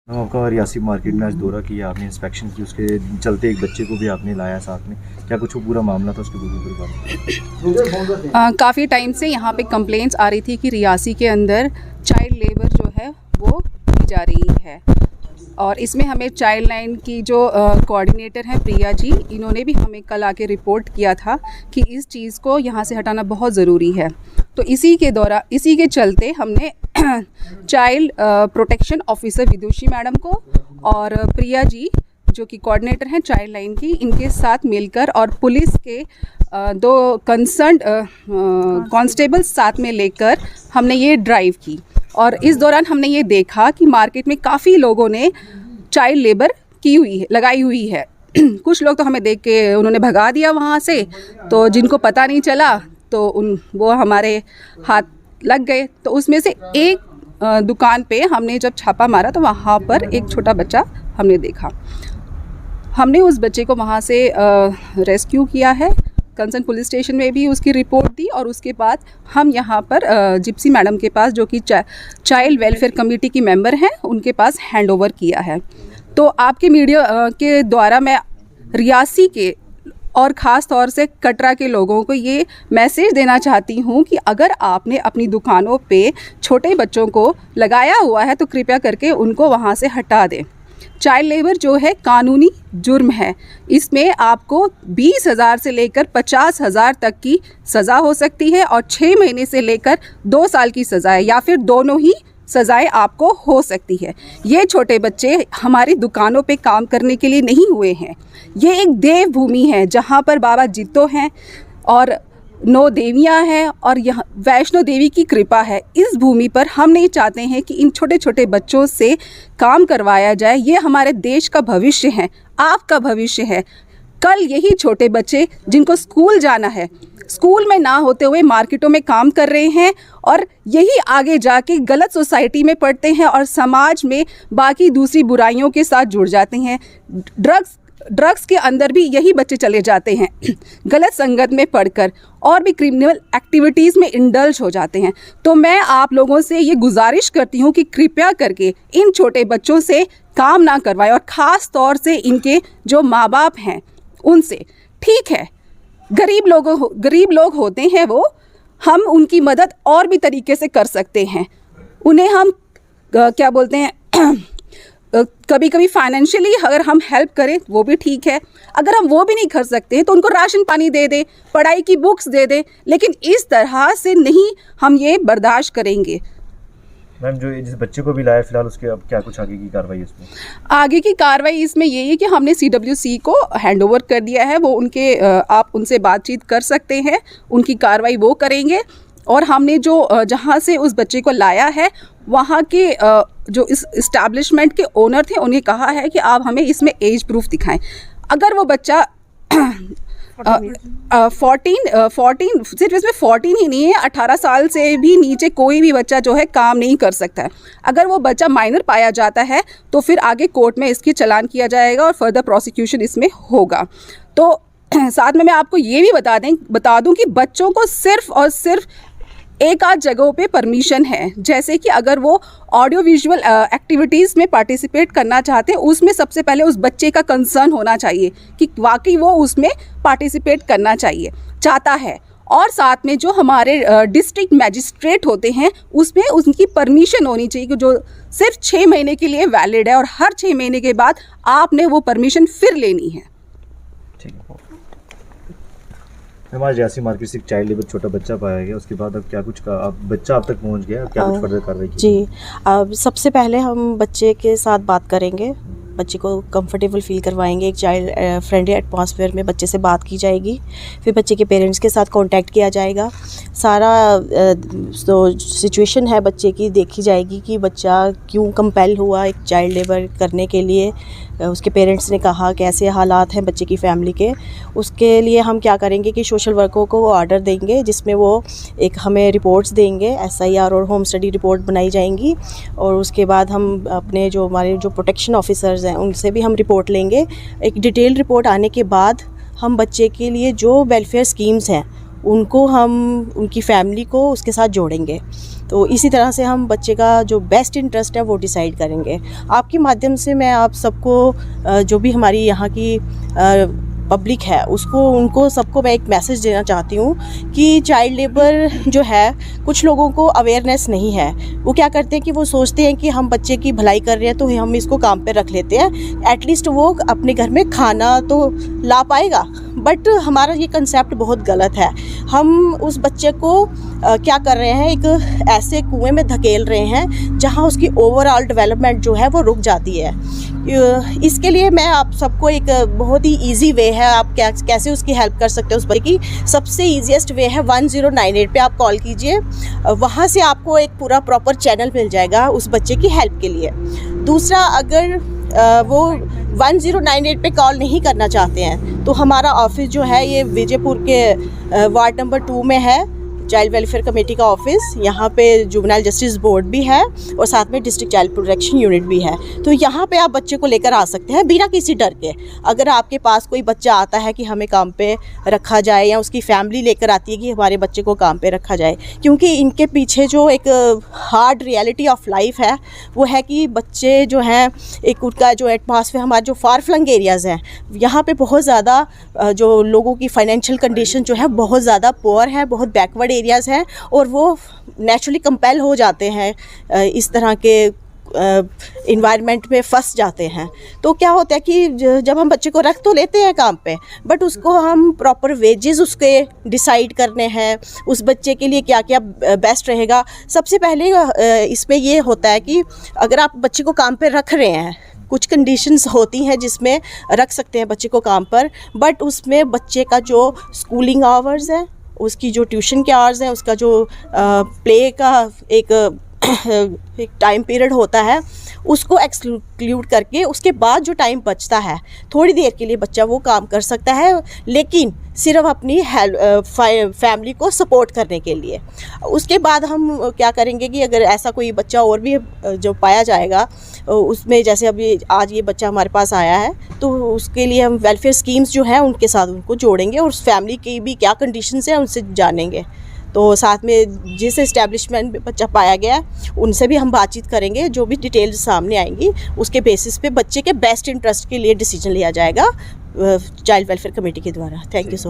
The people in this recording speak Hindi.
आपका रियासी मार्केट में आज दौरा किया आपने, इंस्पेक्शन की, उसके चलते एक बच्चे को भी आपने लाया साथ में, क्या कुछ पूरा मामला था उसके ऊपर? काफ़ी टाइम से यहाँ पे कंप्लेंट्स आ रही थी कि रियासी के अंदर चाइल्ड लेबर जो है वो की जा रही है, और इसमें हमें चाइल्ड लाइन की जो कोऑर्डिनेटर हैं प्रिया जी, इन्होंने भी हमें कल आके रिपोर्ट किया था कि इस चीज़ को यहाँ से हटाना बहुत ज़रूरी है। तो इसी के चलते हमने चाइल्ड प्रोटेक्शन ऑफिसर विदुषी मैडम को और प्रिया जी जो कि कोऑर्डिनेटर हैं चाइल्ड लाइन की, इनके साथ मिलकर और पुलिस के दो कंसर्न्ड कांस्टेबल साथ में लेकर हमने ये ड्राइव की। और इस दौरान हमने ये देखा कि मार्केट में काफ़ी लोगों ने चाइल्ड लेबर लगाई हुई है। कुछ लोग तो हमें देख के उन्होंने भगा दिया वहाँ से, तो जिनको पता नहीं चला तो वो हमारे हाथ लग गए। तो उसमें से एक दुकान पे हमने जब छापा मारा तो वहाँ पर एक छोटा बच्चा हमने देखा। हमने उस बच्चे को वहाँ से रेस्क्यू किया है, कंसर्न पुलिस स्टेशन में भी उसकी रिपोर्ट दी, और उसके बाद हम यहाँ पर जिप्सी मैडम के पास, जो कि चाइल्ड वेलफेयर कमेटी की मेंबर हैं, उनके पास हैंड ओवर किया है। तो आपके मीडिया के द्वारा मैं रियासी के और ख़ास तौर से कटरा के लोगों को ये मैसेज देना चाहती हूँ कि अगर आपने अपनी दुकानों पे छोटे बच्चों को लगाया हुआ है तो कृपया करके उनको वहाँ से हटा दें। चाइल्ड लेबर जो है कानूनी जुर्म है, इसमें आपको 20,000 से लेकर 50,000 तक की सज़ा हो सकती है, और 6 महीने से लेकर 2 साल की सज़ा है, या फिर दोनों ही सज़ाएं आपको हो सकती है। ये छोटे बच्चे हमारी दुकानों पे काम करने के लिए नहीं हुए हैं। ये एक देवभूमि है जहाँ पर बाबा जित्तो हैं और 9 देवियाँ हैं, और यहाँ वैष्णो देवी की कृपा है। इस भूमि पर हम नहीं चाहते हैं कि इन छोटे छोटे बच्चों से काम करवाया जाए। ये हमारे देश का भविष्य है, आपका भविष्य है। कल यही छोटे बच्चे जिनको स्कूल जाना है, स्कूल में ना होते हुए मार्केटों में काम कर रहे हैं, और यही आगे जाके गलत सोसाइटी में पढ़ते हैं और समाज में बाकी दूसरी बुराइयों के साथ जुड़ जाते हैं। ड्रग्स के अंदर भी यही बच्चे चले जाते हैं गलत संगत में पढ़कर, और भी क्रिमिनल एक्टिविटीज़ में इंडल्ज हो जाते हैं। तो मैं आप लोगों से ये गुजारिश करती हूँ कि कृपया करके इन छोटे बच्चों से काम ना करवाएं, और ख़ास तौर से इनके जो माँ बाप हैं उनसे। ठीक है, गरीब लोग होते हैं वो, हम उनकी मदद और भी तरीके से कर सकते हैं। उन्हें हम क्या बोलते हैं कभी कभी फाइनेंशियली अगर हम हेल्प करें वो भी ठीक है। अगर हम वो भी नहीं कर सकते तो उनको राशन पानी दे दें, पढ़ाई की बुक्स दे दें, लेकिन इस तरह से नहीं हम ये बर्दाश्त करेंगे। मैम, जो जिस बच्चे को भी लाया फिलहाल, उसके अब क्या कुछ आगे की कार्रवाई इसमें? आगे की कार्रवाई इसमें यही है कि हमने CWC को हैंड ओवर कर दिया है। वो आप उनसे बातचीत कर सकते हैं, उनकी कार्रवाई वो करेंगे। और हमने जो जहाँ से उस बच्चे को लाया है, वहाँ के जो इस इस्टेब्लिशमेंट के ओनर थे, उन्हें कहा है कि आप हमें इसमें एज प्रूफ दिखाएं। अगर वो बच्चा 14 सिर्फ इसमें 14 ही नहीं है, 18 साल से भी नीचे कोई भी बच्चा जो है काम नहीं कर सकता है। अगर वो बच्चा माइनर पाया जाता है तो फिर आगे कोर्ट में इसकी चालान किया जाएगा और फर्दर प्रोसिक्यूशन इसमें होगा। तो साथ में मैं आपको ये भी बता दूं कि बच्चों को सिर्फ और सिर्फ एक आध जगहों पे परमिशन है, जैसे कि अगर वो ऑडियो विजुअल एक्टिविटीज़ में पार्टिसिपेट करना चाहते हैं, उसमें सबसे पहले उस बच्चे का कंसर्न होना चाहिए कि वाकई वो उसमें पार्टिसिपेट करना चाहता है। और साथ में जो हमारे डिस्ट्रिक्ट मैजिस्ट्रेट होते हैं, उसमें उनकी परमिशन होनी चाहिए कि जो सिर्फ 6 महीने के लिए वैलिड है, और हर 6 महीने के बाद आपने वो परमिशन फिर लेनी है। हमारे रियासी मार्केट से एक चाइल्ड लेबर छोटा बच्चा पाया गया, उसके बाद अब क्या कुछ बच्चा अब तक पहुंच गया, क्या कुछ फर्दर कार्रवाई की? जी, अब सबसे पहले हम बच्चे के साथ बात करेंगे, बच्चे को कंफर्टेबल फील करवाएंगे, एक चाइल्ड फ्रेंडली एटमॉस्फेयर में बच्चे से बात की जाएगी। फिर बच्चे के पेरेंट्स के साथ कांटेक्ट किया जाएगा। सारा जो सिचुएशन है बच्चे की देखी जाएगी कि बच्चा क्यों कंपेल हुआ एक चाइल्ड लेबर करने के लिए, उसके पेरेंट्स ने कहा कैसे हालात हैं बच्चे की फैमिली के। उसके लिए हम क्या करेंगे कि सोशल वर्कर को ऑर्डर देंगे, जिसमें वो एक हमें रिपोर्ट्स देंगे, SIR और होम स्टडी रिपोर्ट बनाई जाएंगी। और उसके बाद हम अपने हमारे जो प्रोटेक्शन ऑफिसर्स हैं उनसे भी हम रिपोर्ट लेंगे। एक डिटेल रिपोर्ट आने के बाद हम बच्चे के लिए जो वेलफेयर स्कीम्स हैं उनको हम उनकी फैमिली को उसके साथ जोड़ेंगे। तो इसी तरह से हम बच्चे का जो बेस्ट इंटरेस्ट है वो डिसाइड करेंगे। आपके माध्यम से मैं आप सबको जो भी हमारी यहाँ की पब्लिक है उनको सबको मैं एक मैसेज देना चाहती हूँ कि चाइल्ड लेबर जो है, कुछ लोगों को अवेयरनेस नहीं है। वो क्या करते हैं कि वो सोचते हैं कि हम बच्चे की भलाई कर रहे हैं तो हम इसको काम पे रख लेते हैं, एटलीस्ट वो अपने घर में खाना तो ला पाएगा। बट हमारा ये कंसेप्ट बहुत गलत है। हम उस बच्चे को क्या कर रहे हैं, एक ऐसे कुएं में धकेल रहे हैं जहाँ उसकी ओवरऑल डेवलपमेंट जो है वो रुक जाती है। इसके लिए मैं आप सबको एक बहुत ही इजी वे है, आप कैसे उसकी हेल्प कर सकते हैं। उस बच्चे की सबसे ईजीएस्ट वे है 1098 पे आप कॉल कीजिए, वहाँ से आपको एक पूरा प्रॉपर चैनल मिल जाएगा उस बच्चे की हेल्प के लिए। दूसरा, अगर वो 1098 पे कॉल नहीं करना चाहते हैं तो हमारा ऑफिस जो है ये विजयपुर के वार्ड नंबर 2 में है, चाइल्ड वेलफेयर कमेटी का ऑफिस। यहाँ पे जुवेनाइल जस्टिस बोर्ड भी है और साथ में डिस्ट्रिक्ट चाइल्ड प्रोटेक्शन यूनिट भी है। तो यहाँ पे आप बच्चे को लेकर आ सकते हैं बिना किसी डर के। अगर आपके पास कोई बच्चा आता है कि हमें काम पे रखा जाए, या उसकी फैमिली लेकर आती है कि हमारे बच्चे को काम पे रखा जाए, क्योंकि इनके पीछे जो एक हार्ड रियलिटी ऑफ लाइफ है वो है कि बच्चे जो हैं, एक उनका जो एटमॉस्फेयर, हमारे जो फार फ्लंग एरियाज़ हैं यहाँ पे बहुत ज़्यादा जो लोगों की फाइनेंशियल कंडीशन जो है बहुत ज़्यादा पुअर है, बहुत बैकवर्ड एरियाज़ हैं, और वो नेचुरली कंपेल हो जाते हैं इस तरह के इन्वायरमेंट में फंस जाते हैं। तो क्या होता है कि जब हम बच्चे को रख तो लेते हैं काम पे, बट उसको हम प्रॉपर वेजेस उसके डिसाइड करने हैं, उस बच्चे के लिए क्या क्या बेस्ट रहेगा। सबसे पहले इसमें ये होता है कि अगर आप बच्चे को काम पे रख रहे हैं, कुछ कंडीशंस होती हैं जिसमें रख सकते हैं बच्चे को काम पर, बट उसमें बच्चे का जो स्कूलिंग आवर्स है, उसकी जो ट्यूशन के आवर्स हैं, उसका जो प्ले का एक टाइम पीरियड होता है, उसको एक्सक्लूड करके उसके बाद जो टाइम बचता है, थोड़ी देर के लिए बच्चा वो काम कर सकता है, लेकिन सिर्फ अपनी फैमिली को सपोर्ट करने के लिए। उसके बाद हम क्या करेंगे कि अगर ऐसा कोई बच्चा और भी जो पाया जाएगा उसमें, जैसे अभी आज ये बच्चा हमारे पास आया है, तो उसके लिए हम वेलफेयर स्कीम्स जो हैं उनके साथ उनको जोड़ेंगे और उस फैमिली की भी क्या कंडीशंस हैं उनसे जानेंगे। तो साथ में जिस इस्टेब्लिशमेंट में बच्चा पाया गया उनसे भी हम बातचीत करेंगे, जो भी डिटेल्स सामने आएंगी उसके बेसिस पे बच्चे के बेस्ट इंटरेस्ट के लिए डिसीजन लिया जाएगा चाइल्ड वेलफेयर कमेटी के द्वारा। Thank you so much.